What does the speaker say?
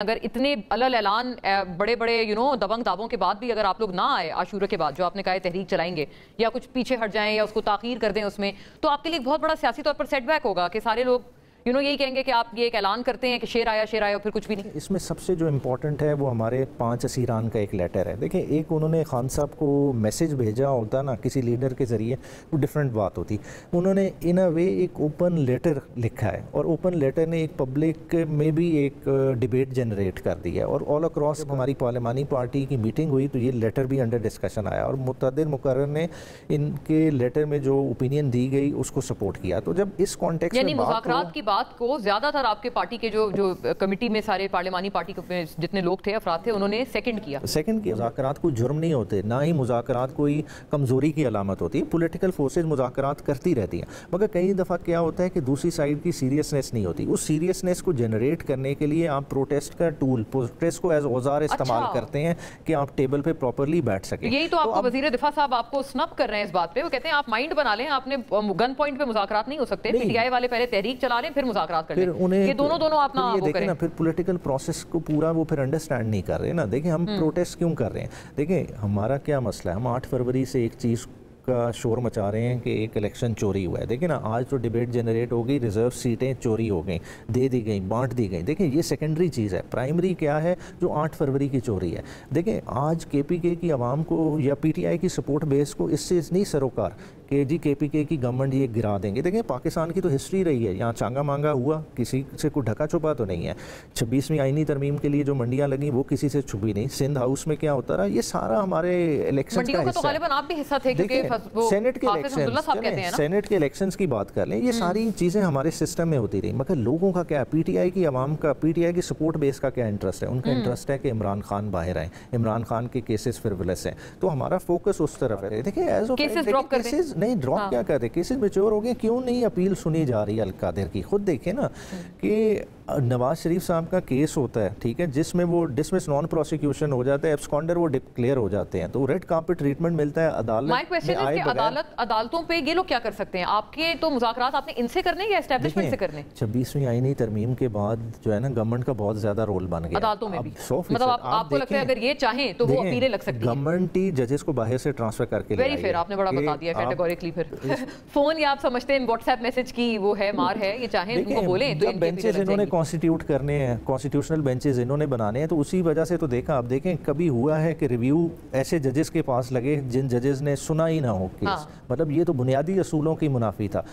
अगर इतने अलल ऐलान बड़े बड़े दबंग दावों के बाद भी अगर आप लोग ना आए आशूरा के बाद, जो आपने कहा है तहरीक चलाएंगे या कुछ पीछे हट जाएं या उसको ताखीर कर दें उसमें, तो आपके लिए बहुत बड़ा सियासी तौर पर सेटबैक होगा कि सारे लोग यही कहेंगे कि आप ये एक ऐलान करते हैं कि शेर आया और फिर कुछ भी नहीं। इसमें सबसे जो इम्पोर्टेंट है वो हमारे 5 असीरान का एक लेटर है। देखिए, एक उन्होंने खान साहब को मैसेज भेजा होता ना किसी लीडर के ज़रिए, वो डिफरेंट बात होती। उन्होंने इन अ वे एक ओपन लेटर लिखा है और ओपन लेटर ने एक पब्लिक में भी एक डिबेट जनरेट कर दी है और ऑल अक्रॉस हमारी पार्लिमानी पार्टी की मीटिंग हुई तो ये लेटर भी अंडर डिस्कशन आया और मुतअद्दिद मुकर्रर ने इनके लेटर में जो ओपिनियन दी गई उसको सपोर्ट किया। तो जब इस कॉन्टेक्स्ट में मुज़ाकरात की बात को ज्यादातर आपके पार्टी के जो कमेटी में सारे पार्लिमानी पार्टी के जितने लोग थे, अफराद थे, उन्होंने सेकंड किया। मुज़ाकरात कोई जुर्म नहीं होते, ना ही मुज़ाकरात कोई कमज़ोरी की अलामत होती है। पॉलिटिकल फोर्सेज मुज़ाकरात करती रहती हैं, मगर कई दफ़ा क्या होता है कि दूसरी साइड की सीरियसनेस नहीं होती। उस सीरियसनेस को जनरेट करने के लिए आप प्रोटेस्ट का टूल, प्रोटेस्ट को एज औजार इस्तेमाल करते हैं कि आप टेबल पे प्रॉपरली बैठ सकें। यही तो आपको वज़ीर दिफा साहब आपको स्नप कर रहे हैं इस बात पे। वो कहते हैं आप माइंड बना लें, आपने गन पॉइंट पे मुज़ाकरात नहीं हो सकते। पीटीआई वाले पहले तहरीक चला लें फिर मुज़ाकरात कर लें। ये दोनों आप ना वो करें। फिर पॉलिटिकल प्रोसेस को पूरा वो फिर अंडरस्टैंड नहीं कर रहे ना। देखिए, हम प्रोटेस्ट क्यों कर रहे हैं? देखिए, हमारा क्या मसला है, हम 8 फरवरी से एक चीज़ का शोर मचा रहे हैं कि एक इलेक्शन चोरी हुआ है। देखिए ना, आज तो डिबेट जनरेट हो गई, रिजर्व सीटें चोरी हो गई, दे दी गई, बांट दी गई। देखिए, ये सेकेंडरी चीज़ है। प्राइमरी क्या है? जो 8 फरवरी की चोरी है। देखिए, आज केपीके की आवाम को या पीटीआई की सपोर्ट बेस को इससे नहीं सरोकार कि जी केपीके की गवर्नमेंट ये गिरा देंगे। देखिए, पाकिस्तान की तो हिस्ट्री रही है, यहाँ चांगा मांगा हुआ, किसी से कोई ढका छुपा तो नहीं है। 26वीं आईनी तरमीम के लिए जो मंडियाँ लगी वो किसी से छुपी नहीं। सिंध हाउस में क्या होता रहा, ये सारा हमारे इलेक्शन का हिस्सा है। आप भी हिस्सा थे क्योंकि सेनेट के इलेक्शंस की बात कर लें, ये सारी चीज़ें हमारे सिस्टम में होती रही। मगर लोगों का क्या, पीटीआई की आवाम का, पीटीआई की सपोर्ट बेस का क्या इंटरेस्ट है? उनका इंटरेस्ट है कि इमरान खान बाहर आए, इमरान खान के केसेस फ्रिवलेस हैं, तो हमारा फोकस उस तरफ है। देखिए, एज केसेस नहीं ड्रॉप क्या कर रहे, केसेस मैच्योर हो गए, क्यों नहीं अपील सुनी जा रही है अल-कादिर की? खुद देखें ना कि नवाज शरीफ साहब का केस होता है, ठीक है, जिसमें वो डिसमिस नॉन प्रोसिक्यूशन हो जाता है, एब्सकॉन्डर वो डिक्लेयर हो जाते हैं, तो रेड कार्पेट ट्रीटमेंट मिलता है अदालत में। अदालतों पे ये लोग क्या कर सकते हैं? आपके तो मुज़ाकरात आपने इनसे करने या एस्टैब्लिशमेंट से करने? 26वीं आईनी तरमीम के बाद जो है ना, गवर्नमेंट का बहुत ज्यादा रोल बन गया अदालतों में भी। मतलब आपको लगता है अगर ये चाहें तो वो अपीलें लग सकती हैं? गवर्नमेंट ही जजेस को बाहर से ट्रांसफर करके वेरी फेयर, आपने बड़ा बता दिया कैटेगोरिकली। फिर फोन या आप समझते हैं व्हाट्सएप मैसेज की वो है मार है, ये चाहें उनको बोलें तो बेंचेस इन्होंने कॉन्स्टिट्यूट करने हैं, कॉन्स्टिट्यूशनल बेंचेस इन्होंने बनाने हैं, तो उसी वजह से तो देखा, आप देखें कभी हुआ है कि रिव्यू ऐसे जजेस के पास लगे जिन जजेस ने सुना ही ना हो केस। मतलब ये तो बुनियादी असूलों की मुनाफी था।